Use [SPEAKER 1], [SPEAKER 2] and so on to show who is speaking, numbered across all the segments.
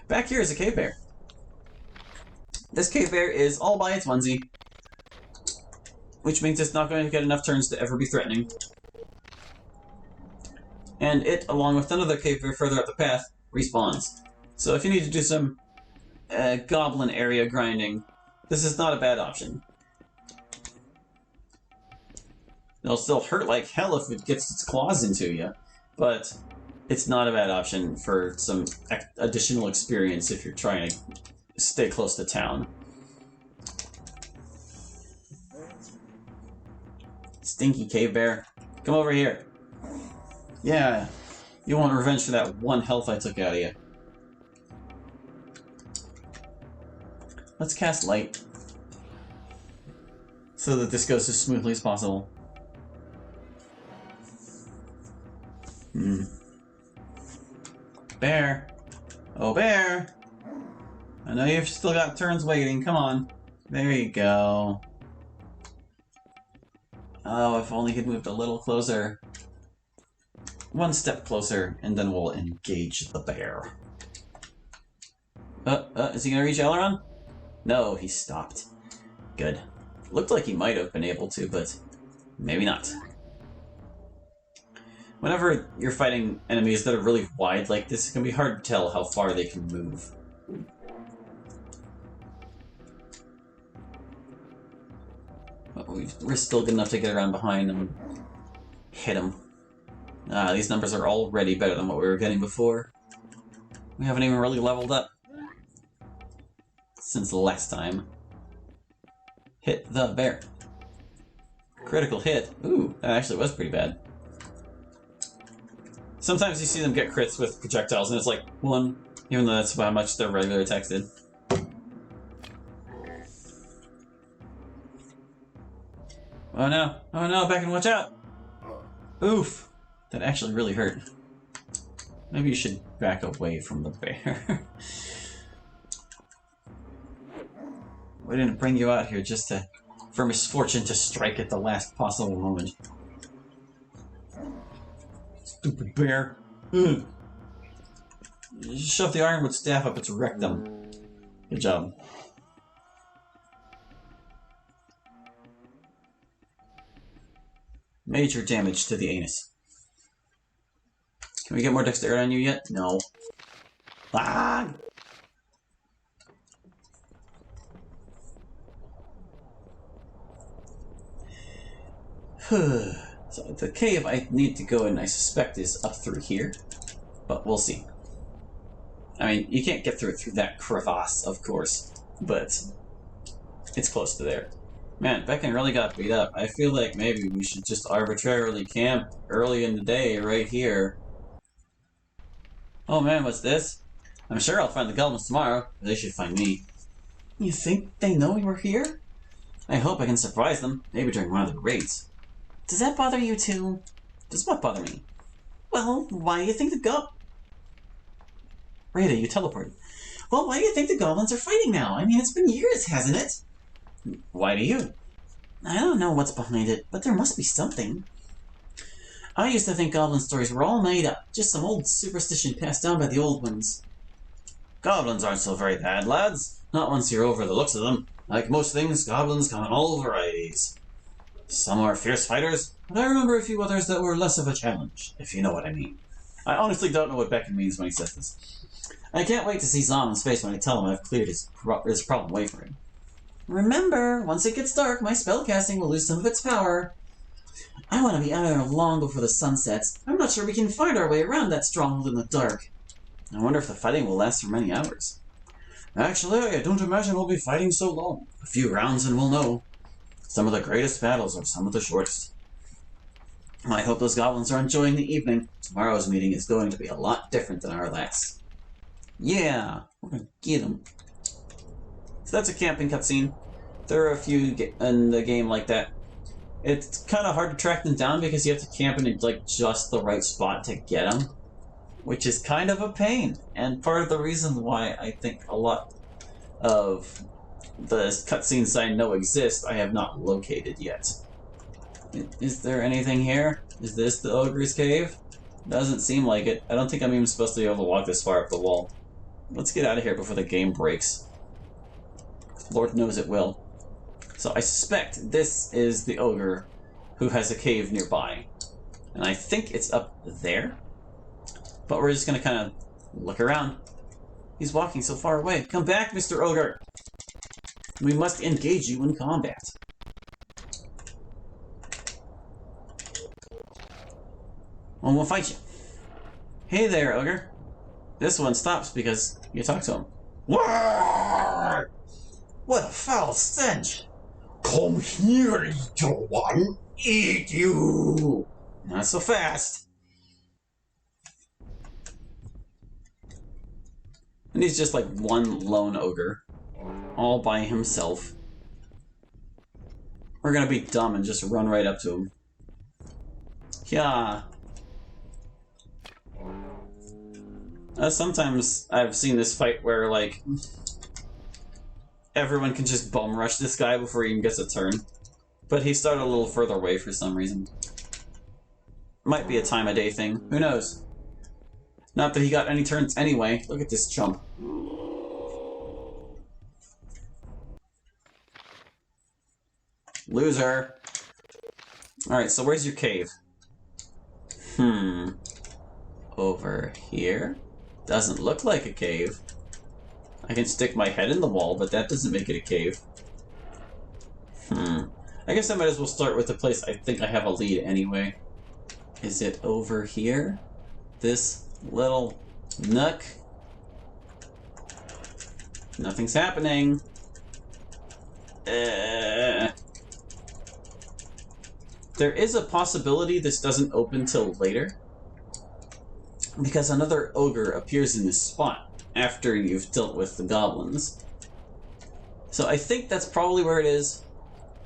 [SPEAKER 1] Back here is a cave bear. This cave bear is all by its onesie, which means it's not going to get enough turns to ever be threatening. And it, along with another cave bear further up the path, respawns. So if you need to do some goblin area grinding, this is not a bad option. It'll still hurt like hell if it gets its claws into you, but it's not a bad option for some additional experience if you're trying to stay close to town. Stinky cave bear, come over here. Yeah, you want revenge for that one health I took out of you. Let's cast light so that this goes as smoothly as possible. Bear! Oh, bear! I know you've still got turns waiting, come on. There you go. Oh, if only he'd moved a little closer. One step closer, and then we'll engage the bear. Is he gonna reach Aileron? No, he stopped. Good. Looked like he might have been able to, but maybe not. Whenever you're fighting enemies that are really wide like this, it can be hard to tell how far they can move. But we're still good enough to get around behind them and hit them. These numbers are already better than what we were getting before. We haven't even really leveled up since the last time. Hit the bear. Critical hit. Ooh, that actually was pretty bad. Sometimes you see them get crits with projectiles and it's like 1, even though that's about how much their regular attacks did. Oh no, back and watch out! Oof, that actually really hurt. Maybe you should back away from the bear. We didn't bring you out here just for misfortune to strike at the last possible moment. Stupid bear. You shove the ironwood staff up its rectum. Good job. Major damage to the anus. Can we get more dexterity on you yet? No. Ah! So the cave I need to go in, I suspect, is up through here, but we'll see. I mean, you can't get through it through that crevasse, of course, but it's close to there. Man, Beckon really got beat up. I feel like maybe we should just arbitrarily camp early in the day right here. Oh man, what's this? I'm sure I'll find the goblins tomorrow. They should find me. You think they know we were here? I hope I can surprise them, maybe during one of the raids. Does that bother you too? Does what bother me? Well, why do you think the Rada, you teleported. Well, why do you think the goblins are fighting now? I mean, it's been years, hasn't it? Why do you? I don't know what's behind it, but there must be something. I used to think goblin stories were all made up, just some old superstition passed down by the old ones. Goblins aren't so very bad, lads. Not once you're over the looks of them. Like most things, goblins come in all varieties. Some are fierce fighters, but I remember a few others that were less of a challenge, if you know what I mean. I honestly don't know what Beckon means when he says this. I can't wait to see Zalman's face when I tell him I've cleared his problem away for him. Remember, once it gets dark, my spellcasting will lose some of its power. I want to be out of there long before the sun sets. I'm not sure we can find our way around that stronghold in the dark. I wonder if the fighting will last for many hours. Actually, I don't imagine we'll be fighting so long. A few rounds and we'll know. Some of the greatest battles are some of the shortest. I hope those goblins are enjoying the evening. Tomorrow's meeting is going to be a lot different than our last. Yeah, we're gonna get them. So that's a camping cutscene. There are a few in the game like that. It's kind of hard to track them down because you have to camp in like just the right spot to get them, which is kind of a pain. And part of the reason why I think a lot of the cutscenes I know exist, I have not located yet. Is there anything here? Is this the Ogre's Cave? Doesn't seem like it. I don't think I'm even supposed to be able to walk this far up the wall. Let's get out of here before the game breaks. Lord knows it will. So I suspect this is the ogre who has a cave nearby. And I think it's up there. But we're just going to kind of look around. He's walking so far away. Come back, Mr. Ogre! We must engage you in combat. Well, we'll fight you. Hey there, Ogre. This one stops because you talk to him.
[SPEAKER 2] What a foul stench! Come here, little one. Eat you!
[SPEAKER 1] Not so fast. And he's just like one lone ogre. All by himself. We're gonna be dumb and just run right up to him. Yeah. Sometimes I've seen this fight where, like, everyone can just bum rush this guy before he even gets a turn. But he started a little further away for some reason. Might be a time of day thing. Who knows? Not that he got any turns anyway. Look at this chump. Loser. Alright, so where's your cave? Over here? Doesn't look like a cave. I can stick my head in the wall, but that doesn't make it a cave. I guess I might as well start with the place I think I have a lead anyway. Is it over here? This little nook? Nothing's happening. There is a possibility this doesn't open till later, because another ogre appears in this spot after you've dealt with the goblins. So I think that's probably where it is,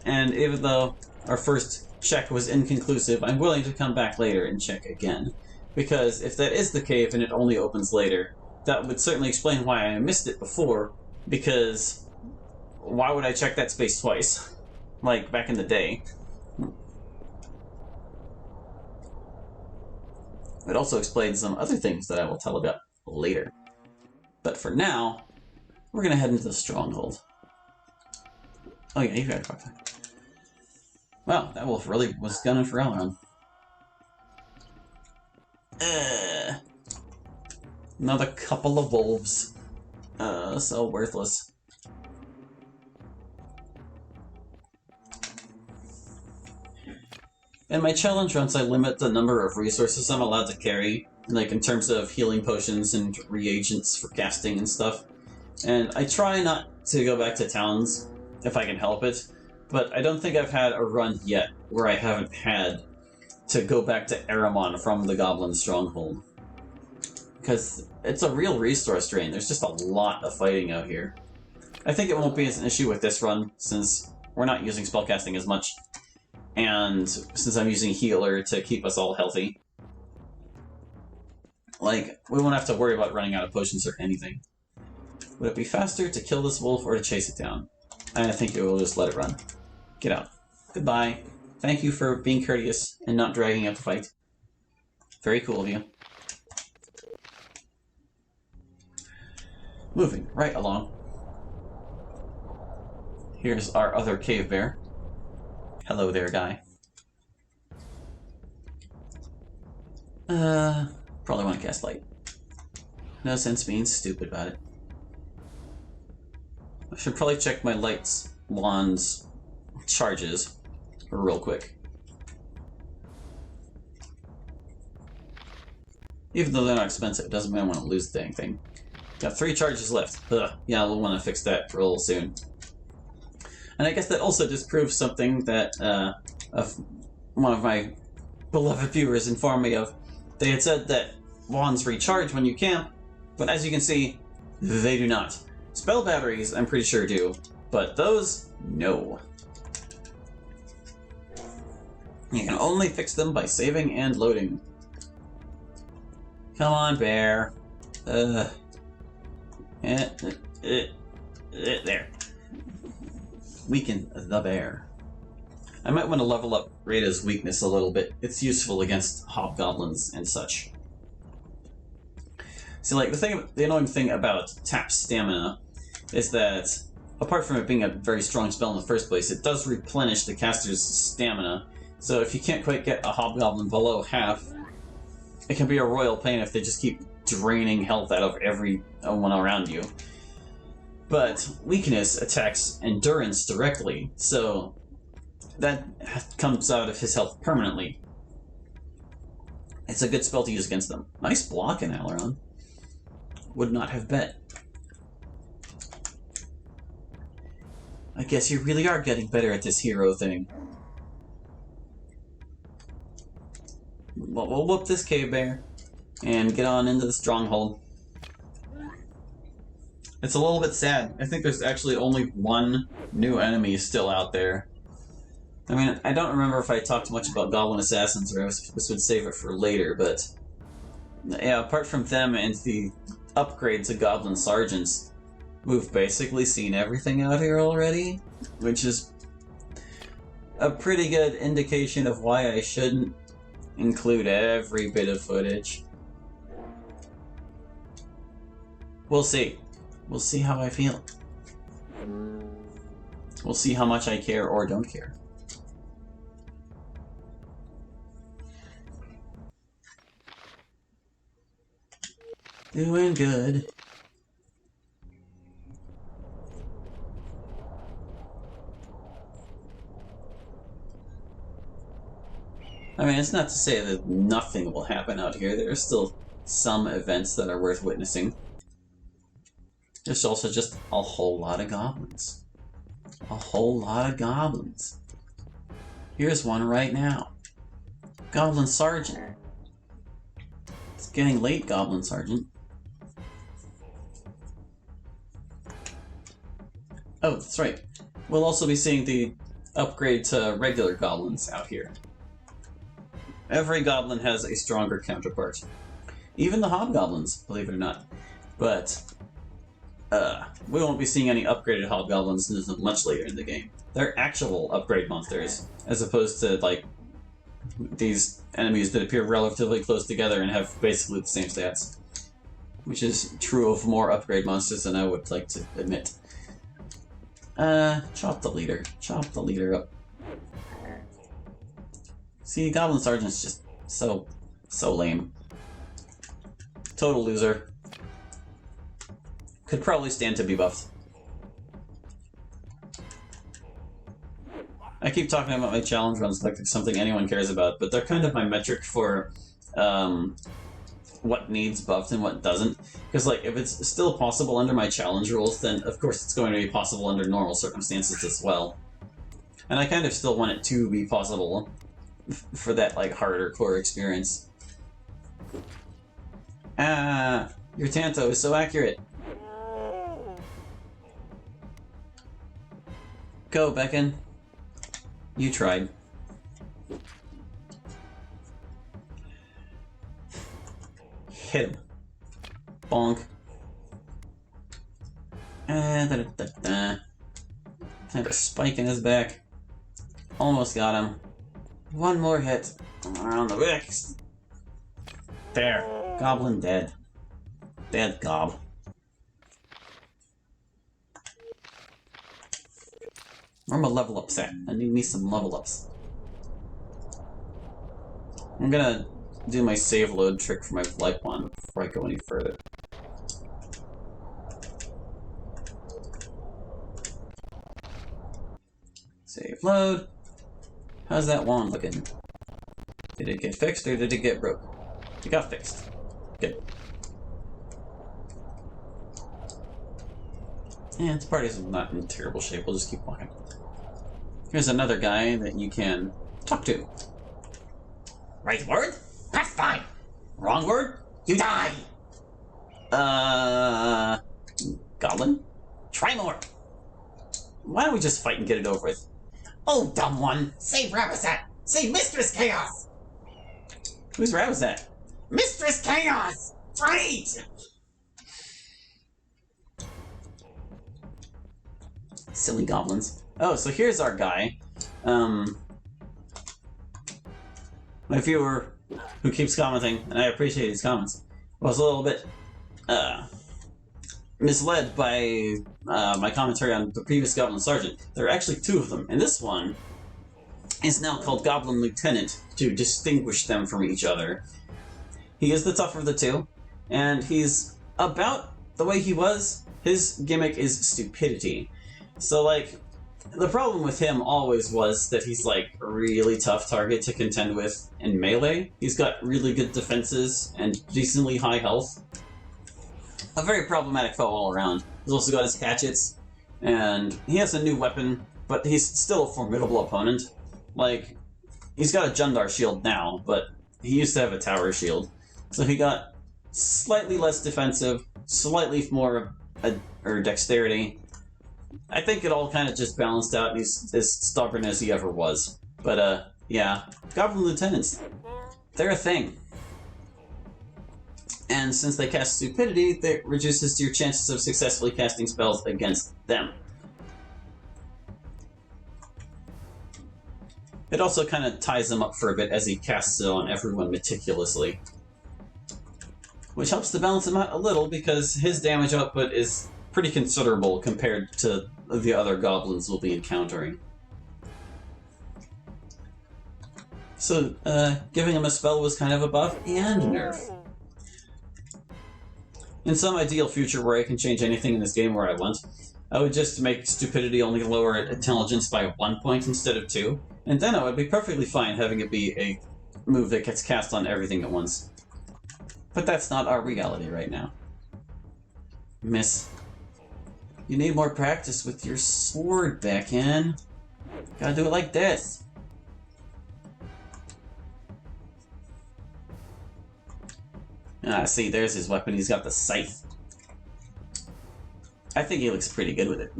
[SPEAKER 1] and even though our first check was inconclusive, I'm willing to come back later and check again. Because if that is the cave and it only opens later, that would certainly explain why I missed it before, because why would I check that space twice? Like, back in the day. It also explains some other things that I will tell about later. But for now, we're going to head into the stronghold. Oh yeah, you've got a clock. Wow, that wolf really was gunning for Elrond. Another couple of wolves. So worthless. In my challenge runs, I limit the number of resources I'm allowed to carry, like in terms of healing potions and reagents for casting and stuff. And I try not to go back to towns if I can help it, but I don't think I've had a run yet where I haven't had to go back to Aramon from the Goblin Stronghold. Because it's a real resource drain. There's just a lot of fighting out here. I think it won't be an issue with this run, since we're not using spellcasting as much. And since I'm using healer to keep us all healthy, like, we won't have to worry about running out of potions or anything. Would it be faster to kill this wolf or to chase it down? I think it will just let it run. Get out. Goodbye. Thank you for being courteous and not dragging out the fight. Very cool of you. Moving right along. Here's our other cave bear. Hello there, guy. Probably want to cast light. No sense being stupid about it. I should probably check my lights wand's charges real quick. Even though they're not expensive, it doesn't mean I want to lose the dang thing. Got 3 charges left. Ugh. Yeah, I'll want to fix that real soon. And I guess that also disproves something that one of my beloved viewers informed me of. They had said that wands recharge when you camp, but as you can see, they do not. Spell batteries, I'm pretty sure, do, but those, no. You can only fix them by saving and loading. Come on, bear. There. Weaken the bear. I might want to level up Rada's weakness a little bit. It's useful against hobgoblins and such. See, like, the annoying thing about tap stamina is that, apart from it being a very strong spell in the first place, it does replenish the caster's stamina. So if you can't quite get a hobgoblin below half, it can be a royal pain if they just keep draining health out of everyone around you. But weakness attacks endurance directly, so that comes out of his health permanently. It's a good spell to use against them. Nice blocking, Aileron. Would not have bet. I guess you really are getting better at this hero thing. Well, we'll whoop this cave bear and get on into the stronghold. It's a little bit sad. I think there's actually only one new enemy still out there. I mean, I don't remember if I talked much about Goblin Assassins or if this would save it for later, but yeah, apart from them and the upgrade to Goblin Sergeants, we've basically seen everything out here already, which is a pretty good indication of why I shouldn't include every bit of footage. We'll see. We'll see how I feel. We'll see how much I care or don't care. Doing good. I mean, it's not to say that nothing will happen out here. There are still some events that are worth witnessing. There's also just a whole lot of goblins. A whole lot of goblins. Here's one right now. Goblin Sergeant. It's getting late, Goblin Sergeant. Oh, that's right. We'll also be seeing the upgrade to regular goblins out here. Every goblin has a stronger counterpart. Even the hobgoblins, believe it or not. But we won't be seeing any upgraded hobgoblins until much later in the game. They're actual upgrade monsters, as opposed to, like, these enemies that appear relatively close together and have basically the same stats. Which is true of more upgrade monsters than I would like to admit. Chop the leader. Chop the leader up. See, Goblin Sergeant's just so lame. Total loser. Could probably stand to be buffed. I keep talking about my challenge runs like it's something anyone cares about, but they're kind of my metric for what needs buffed and what doesn't. Because, like, if it's still possible under my challenge rules, then of course it's going to be possible under normal circumstances as well. And I kind of still want it to be possible for that, like, harder core experience. Ah, your Tanto is so accurate. Go, Beacon. You tried. Hit him. Bonk. Had a spike in his back. Almost got him. One more hit. Around the back. There. Goblin dead. Dead gob. Where are my level ups at? I need me some level ups. I'm gonna do my save load trick for my flight wand before I go any further. Save load. How's that wand looking? Did it get fixed or did it get broke? It got fixed. Good. Yeah, this party's not in terrible shape. We'll just keep walking. Here's another guy that you can talk to.
[SPEAKER 2] Right word? That's fine. Wrong word? You die.
[SPEAKER 1] Goblin?
[SPEAKER 2] Try more.
[SPEAKER 1] Why don't we just fight and get it over with?
[SPEAKER 2] Oh, dumb one. Save Ravizat. Save Mistress Chaos.
[SPEAKER 1] Who's Ravizat?
[SPEAKER 2] Mistress Chaos. Fight!
[SPEAKER 1] Silly goblins. Oh, so here's our guy. my viewer who keeps commenting, and I appreciate his comments, was a little bit misled by my commentary on the previous Goblin Sergeant. There are actually two of them, and this one is now called Goblin Lieutenant to distinguish them from each other. He is the tougher of the two, and he's about the way he was. His gimmick is stupidity. So, like, the problem with him always was that he's, like, a really tough target to contend with in melee. He's got really good defenses and decently high health. A very problematic foe all around. He's also got his hatchets, and he has a new weapon, but he's still a formidable opponent. Like, he's got a Jundar shield now, but he used to have a tower shield. So he got slightly less defensive, slightly more dexterity. I think it all kind of just balanced out, and he's as stubborn as he ever was. But, yeah. Goblin Lieutenants, they're a thing. And since they cast Stupidity, that reduces your chances of successfully casting spells against them. It also kind of ties them up for a bit as he casts it on everyone meticulously. Which helps to balance him out a little, because his damage output is pretty considerable compared to the other goblins we'll be encountering. So, giving him a spell was kind of a buff and a nerf. In some ideal future where I can change anything in this game where I want, I would just make Stupidity only lower intelligence by 1 point instead of 2, and then I would be perfectly fine having it be a move that gets cast on everything at once. But that's not our reality right now. Miss, you need more practice with your sword, Backhand. Gotta do it like this. Ah, see, there's his weapon. He's got the scythe. I think he looks pretty good with it.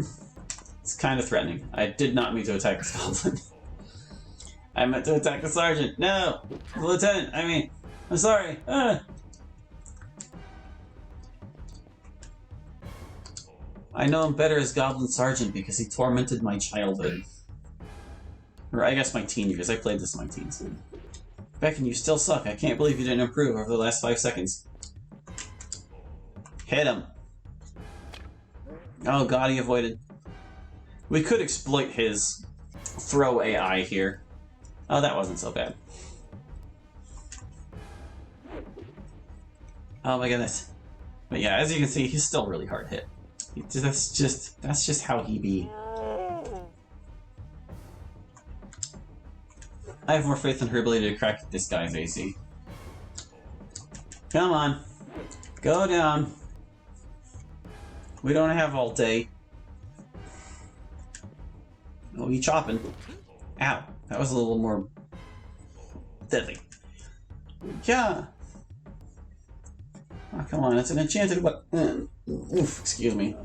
[SPEAKER 1] It's kind of threatening. I did not mean to attack this goblin. I meant to attack the sergeant. No! The lieutenant, I mean. I'm sorry. I know him better as Goblin Sergeant because he tormented my childhood. Or I guess my teen years. I played this in my teens. Beckon, you still suck. I can't believe you didn't improve over the last 5 seconds. Hit him. Oh god, he avoided. We could exploit his throw AI here. Oh, that wasn't so bad. Oh my goodness. But yeah, as you can see, he's still really hard hit. That's just how he be. I have more faith in her ability to crack this guy's AC. Come on. Go down. We don't have all day. Oh, you chopping. Ow. That was a little more deadly. Yeah. Oh, come on. It's an enchanted weapon. Oof, excuse me.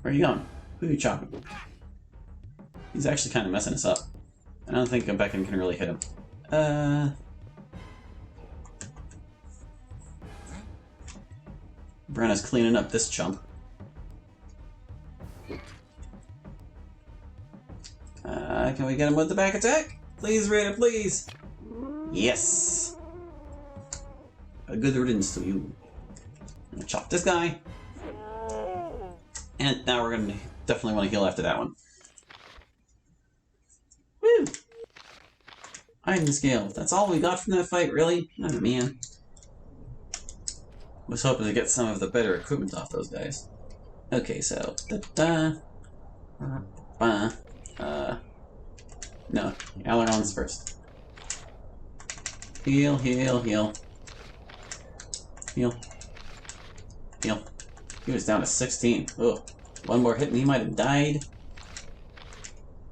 [SPEAKER 1] Where are you going? Who are you chopping? He's actually kind of messing us up. I don't think Beckon can really hit him. Brenna's cleaning up this chump. Can we get him with the back attack? Please, Rita, please! Yes! A good riddance to you. I'm gonna chop this guy. And now we're gonna definitely want to heal after that one. Woo! Item scale. That's all we got from that fight, really? Oh man. Was hoping to get some of the better equipment off those guys. Okay, so no, Ailerons first. Heal, heal, heal. Heal. Heal. He was down to 16. Ugh. One more hit and he might have died.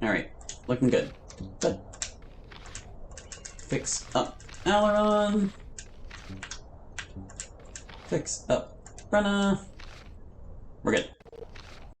[SPEAKER 1] Alright. Looking good. Good. Fix up Aileron. Fix up Brenna. We're good.